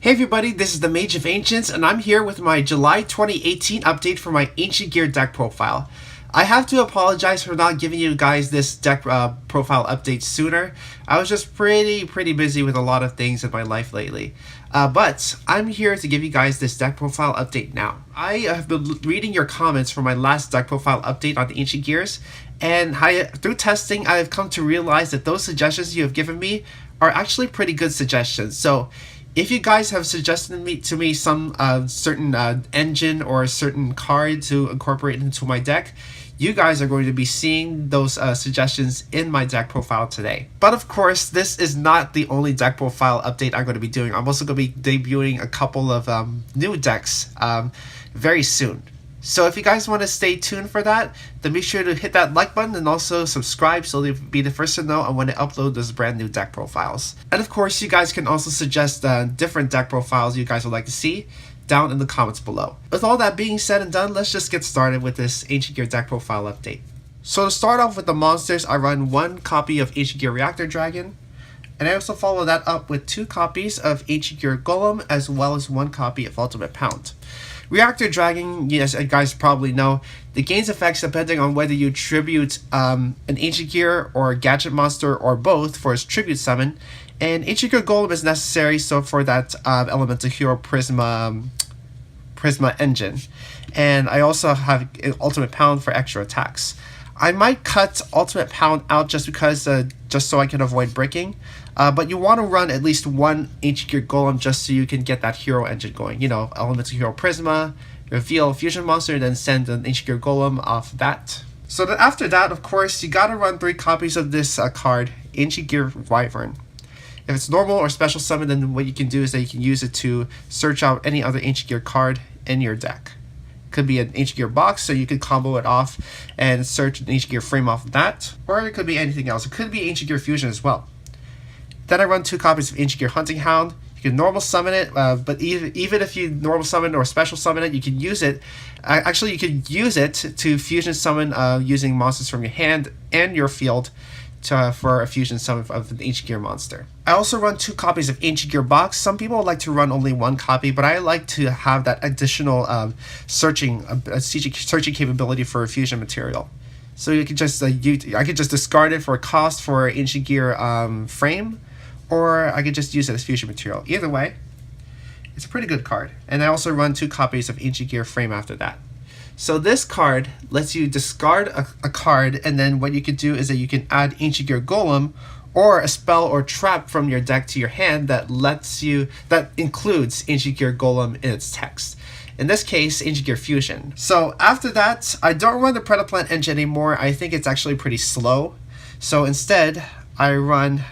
Hey everybody, this is the Mage of Ancients, and I'm here with my July 2018 update for my Ancient Gear deck profile. I have to apologize for not giving you guys this deck profile update sooner. I was just pretty busy with a lot of things in my life lately. But I'm here to give you guys this deck profile update now. I have been reading your comments for my last deck profile update on the Ancient Gears, and through testing I have come to realize that those suggestions you have given me are actually pretty good suggestions. So if you guys have suggested to me some certain engine or a certain card to incorporate into my deck, you guys are going to be seeing those suggestions in my deck profile today. But of course, this is not the only deck profile update I'm going to be doing. I'm also going to be debuting a couple of new decks very soon. So if you guys want to stay tuned for that, then be sure to hit that like button and also subscribe so you'll be the first to know when I upload those brand new deck profiles. And of course, you guys can also suggest different deck profiles you guys would like to see down in the comments below. With all that being said and done, let's just get started with this Ancient Gear deck profile update. So to start off with the monsters, I run one copy of Ancient Gear Reactor Dragon, and I also follow that up with 2 copies of Ancient Gear Golem as well as 1 copy of Ultimate Pound. Reactor Dragon, yes, you guys probably know, the gains effects depending on whether you tribute an Ancient Gear or a Gadget monster or both for its tribute summon. And Ancient Gear Golem is necessary so for that Elemental Hero Prisma engine. And I also have Ultimate Pound for extra attacks. I might cut Ultimate Pound out just because, just so I can avoid breaking. But you want to run at least one Ancient Gear Golem just so you can get that hero engine going. You know, Elemental Hero Prisma, reveal a fusion monster, then send an Ancient Gear Golem off that. So then after that, of course, you gotta run 3 copies of this card, Ancient Gear Wyvern. If it's normal or special summon, then what you can do is that you can use it to search out any other Ancient Gear card in your deck. Could be an Ancient Gear box, so you could combo it off and search an Ancient Gear frame off of that. Or it could be anything else. It could be Ancient Gear Fusion as well. Then I run 2 copies of Ancient Gear Hunting Hound. You can normal summon it, but even if you normal summon or special summon it, you can use it. Actually, you can use it to fusion summon using monsters from your hand and your field for a fusion summon of an Ancient Gear monster. I also run 2 copies of Ancient Gear Box. Some people would like to run only 1 copy, but I like to have that additional searching capability for a fusion material. So you can just I could just discard it for a cost for Ancient Gear frame, or I could just use it as fusion material. Either way, it's a pretty good card. And I also run 2 copies of Ancient Gear frame after that. So this card lets you discard a card, and then what you can do is that you can add Ancient Gear Golem or a spell or trap from your deck to your hand that includes Ancient Gear Golem in its text. In this case, Ancient Gear Fusion. So after that, I don't run the Predaplant engine anymore. I think it's actually pretty slow. So instead, I run,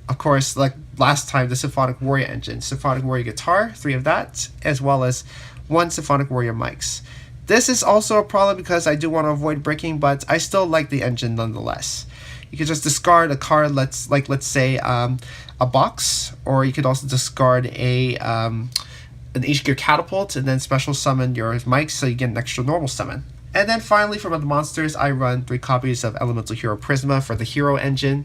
of course, like last time, the Symphonic Warrior engine. Symphonic Warrior Guitar, 3 of that, as well as 1 Symphonic Warrior mics. This is also a problem because I do want to avoid breaking, but I still like the engine nonetheless. You can just discard a card, let's say a box, or you could also discard an Ancient Gear Catapult and then special summon your mics so you get an extra normal summon. And then finally, from the monsters, I run 3 copies of Elemental Hero Prisma for the hero engine.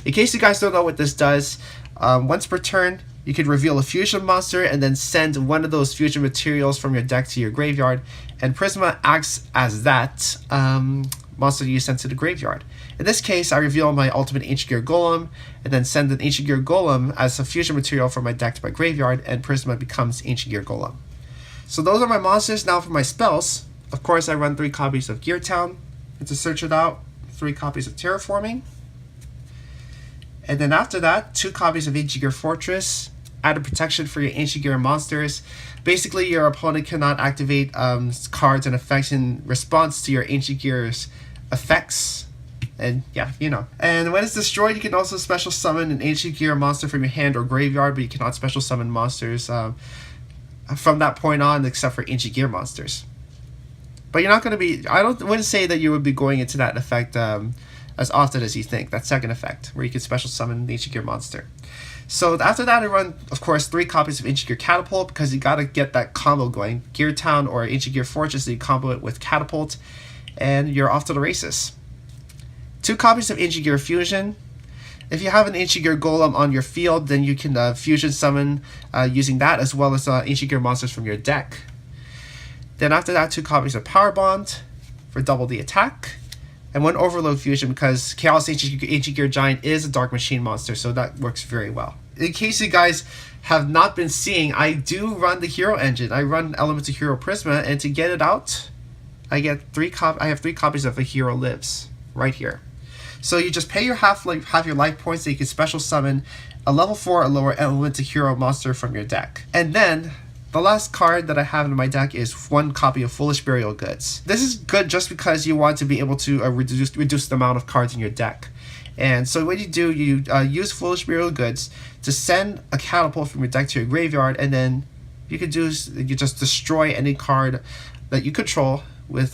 In case you guys don't know what this does, once per turn, you could reveal a fusion monster and then send one of those fusion materials from your deck to your graveyard, and Prisma acts as that monster you sent to the graveyard. In this case, I reveal my ultimate Ancient Gear Golem and then send an Ancient Gear Golem as a fusion material from my deck to my graveyard, and Prisma becomes Ancient Gear Golem. So those are my monsters. Now for my spells, of course I run 3 copies of Gear Town, and to search it out, 3 copies of Terraforming. And then after that, 2 copies of Ancient Gear Fortress, added protection for your Ancient Gear monsters. Basically, your opponent cannot activate cards and effects in response to your Ancient Gear's effects. And yeah, you know. And when it's destroyed, you can also special summon an Ancient Gear monster from your hand or graveyard, but you cannot special summon monsters from that point on, except for Ancient Gear monsters. But you're not going to be, wouldn't say that you would be going into that effect as often as you think, that second effect, where you can special summon an Ancient Gear monster. So after that, I run, of course, 3 copies of Ancient Gear Catapult, because you gotta get that combo going. Gear Town or Ancient Gear Fortress, so you combo it with Catapult, and you're off to the races. 2 copies of Ancient Gear Fusion, If you have an Ancient Gear Golem on your field, then you can fusion summon using that, as well as Ancient Gear monsters from your deck. Then after that, 2 copies of Power Bond for double the attack, and 1 Overload Fusion because Chaos Ancient Gear Giant is a Dark Machine monster, so that works very well. In case you guys have not been seeing, I do run the Hero Engine. I run Elements of Hero Prisma, and to get it out, I have 3 copies of A Hero Lives right here. So you just pay your half your life points so you can special summon a level 4 or lower Elemental Hero monster from your deck. And then the last card that I have in my deck is 1 copy of Foolish Burial Goods. This is good just because you want to be able to reduce the amount of cards in your deck. And so what you do, you use Foolish Burial Goods to send a catapult from your deck to your graveyard, and then you just destroy any card that you control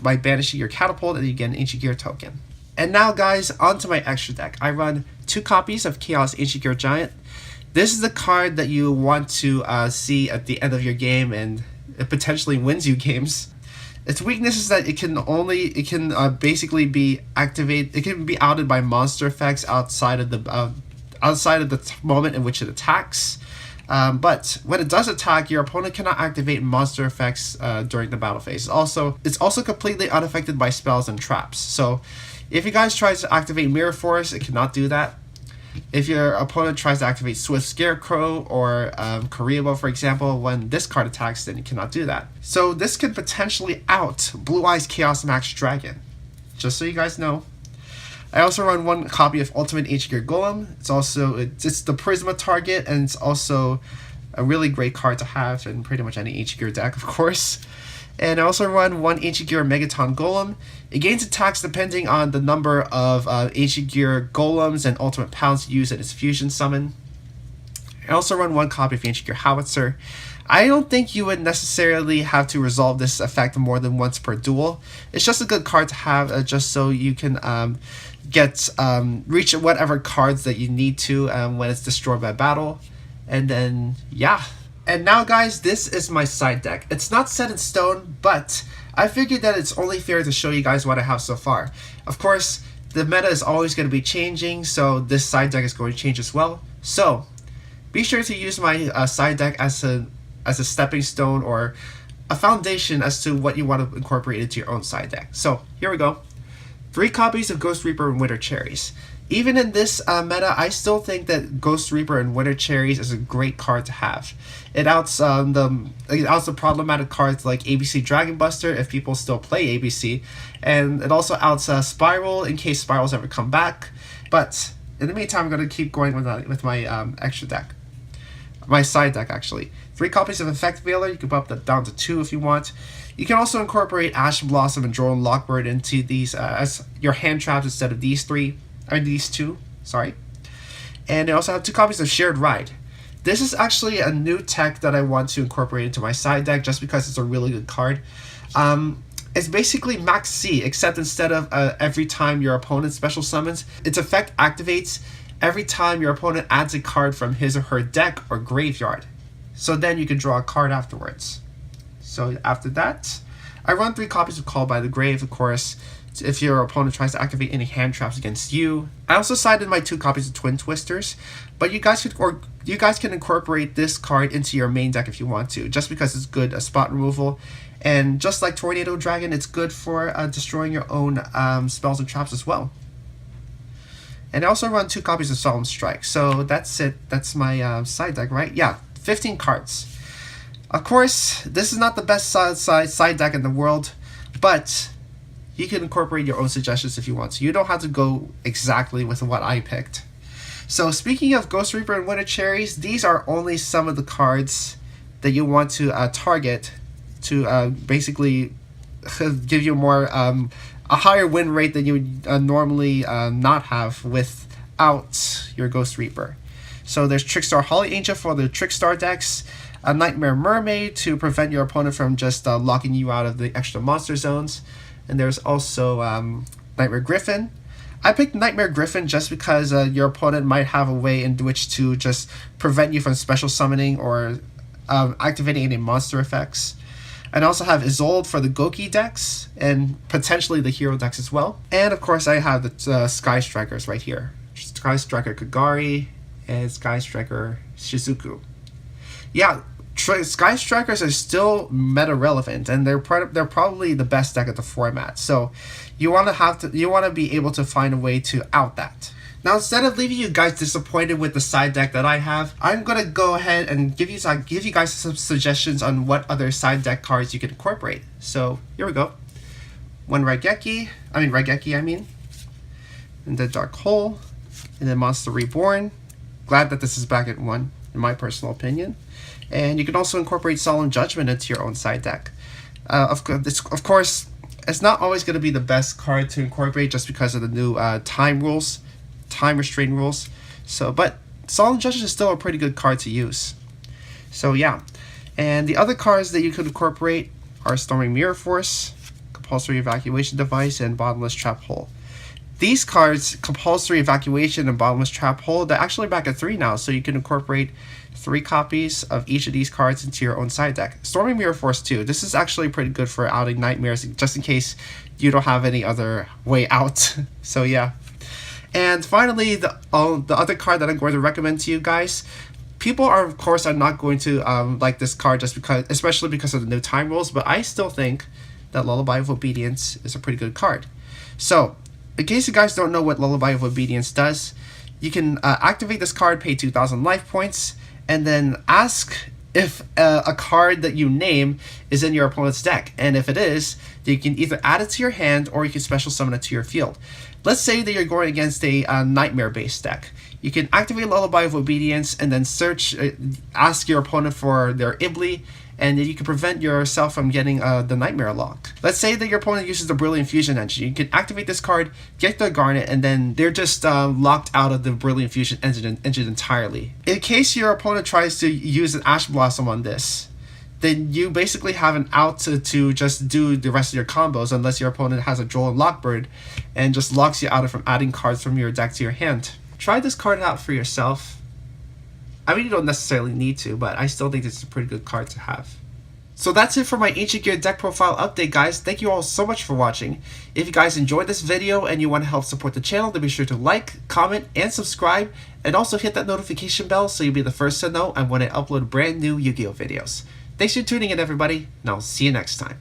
by banishing your catapult, and you get an Ancient Gear token. And now guys, onto my extra deck. I run 2 copies of Chaos Ancient Gear Giant. This is the card that you want to see at the end of your game, and it potentially wins you games. Its weakness is that it can basically be activated. It can be outed by monster effects outside of the moment in which it attacks. But when it does attack, your opponent cannot activate monster effects during the battle phase. It's also completely unaffected by spells and traps. So if you guys try to activate Mirror Force, it cannot do that. If your opponent tries to activate Swift Scarecrow or Karibo, for example, when this card attacks, then it cannot do that. So this can potentially out Blue Eyes Chaos Max Dragon, just so you guys know. I also run 1 copy of Ultimate Ancient Gear Golem. It's the Prisma target, and it's also a really great card to have in pretty much any Ancient Gear deck, of course. And I also run 1 Ancient Gear Megaton Golem. It gains attacks depending on the number of Ancient Gear Golems and Ultimate Pounds used in its fusion summon. I also run 1 copy of Ancient Gear Howitzer. I don't think you would necessarily have to resolve this effect more than once per duel. It's just a good card to have, just so you can reach whatever cards that you need to when it's destroyed by battle. And then, yeah. And now guys, this is my side deck. It's not set in stone, but I figured that it's only fair to show you guys what I have so far. Of course, the meta is always going to be changing, so this side deck is going to change as well. So be sure to use my side deck as a stepping stone or a foundation as to what you want to incorporate into your own side deck. So here we go. 3 copies of Ghost Reaper and Winter Cherries. Even in this meta, I still think that Ghost Reaper and Winter Cherries is a great card to have. It outs the problematic cards like ABC Dragon Buster if people still play ABC, and it also outs Spiral in case Spirals ever come back. But in the meantime, I'm going to keep going with my extra deck. My side deck, actually. 3 copies of Effect Veiler. You can bump that down to 2 if you want. You can also incorporate Ash Blossom and Drone Lockbird into these as your hand traps instead of these 2, sorry. And I also have 2 copies of Shared Ride. This is actually a new tech that I want to incorporate into my side deck just because it's a really good card. It's basically Max C, except instead of every time your opponent special summons, its effect activates every time your opponent adds a card from his or her deck or graveyard. So then you can draw a card afterwards. So after that, I run 3 copies of Call by the Grave, of course, if your opponent tries to activate any hand traps against you. I also sided my 2 copies of Twin Twisters, but you guys can incorporate this card into your main deck if you want to, just because it's good spot removal. And just like Tornado Dragon, it's good for destroying your own spells and traps as well. And I also run 2 copies of Solemn Strike. So that's it. That's my side deck, right? Yeah, 15 cards. Of course, this is not the best side deck in the world, but you can incorporate your own suggestions if you want to. You don't have to go exactly with what I picked. So speaking of Ghost Reaper and Winter Cherries, these are only some of the cards that you want to target to basically give you more a higher win rate than you would normally not have without your Ghost Reaper. So there's Trickstar Holly Angel for the Trickstar decks, a Nightmare Mermaid to prevent your opponent from just locking you out of the extra monster zones, and there's also Nightmare Griffin. I picked Nightmare Griffin just because your opponent might have a way in which to just prevent you from special summoning or activating any monster effects. And I also have Isolde for the Gouki decks, and potentially the hero decks as well. And of course I have the Sky Strikers right here. Sky Striker Kagari, and Sky Striker Shizuku. Yeah, Sky Strikers are still meta relevant, and they're probably the best deck at the format. So you want to be able to find a way to out that. Now, instead of leaving you guys disappointed with the side deck that I have, I'm gonna go ahead and give you guys some suggestions on what other side deck cards you can incorporate. So here we go. Raigeki, and the Dark Hole, and then Monster Reborn. Glad that this is back at 1, in my personal opinion. And you can also incorporate Solemn Judgment into your own side deck. Of course, it's not always going to be the best card to incorporate just because of the new time restraint rules. But Solemn Judgment is still a pretty good card to use. So yeah, and the other cards that you could incorporate are Storming Mirror Force, Compulsory Evacuation Device, and Bottomless Trap Hole. These cards, Compulsory Evacuation and Bottomless Trap Hole, they're actually back at 3 now, so you can incorporate 3 copies of each of these cards into your own side deck. Storming Mirror Force too. This is actually pretty good for outing nightmares, just in case you don't have any other way out. So yeah. And finally, the other card that I'm going to recommend to you guys. People are, of course, not going to like this card just because, especially because of the new time rules, but I still think that Lullaby of Obedience is a pretty good card. So, in case you guys don't know what Lullaby of Obedience does, you can activate this card, pay 2,000 life points, and then ask if a card that you name is in your opponent's deck. And if it is, then you can either add it to your hand or you can special summon it to your field. Let's say that you're going against a Nightmare-based deck. You can activate Lullaby of Obedience and then ask your opponent for their Ibli, and then you can prevent yourself from getting the Nightmare lock. Let's say that your opponent uses the Brilliant Fusion engine. You can activate this card, get the Garnet, and then they're just locked out of the Brilliant Fusion engine entirely. In case your opponent tries to use an Ash Blossom on this, then you basically have an out to just do the rest of your combos unless your opponent has a Joel and Lockbird and just locks you out from adding cards from your deck to your hand. Try this card out for yourself. I mean, you don't necessarily need to, but I still think this is a pretty good card to have. So that's it for my Ancient Gear deck profile update, guys. Thank you all so much for watching. If you guys enjoyed this video and you want to help support the channel, then be sure to like, comment, and subscribe, and also hit that notification bell so you'll be the first to know when I upload brand new Yu-Gi-Oh videos. Thanks for tuning in, everybody, and I'll see you next time.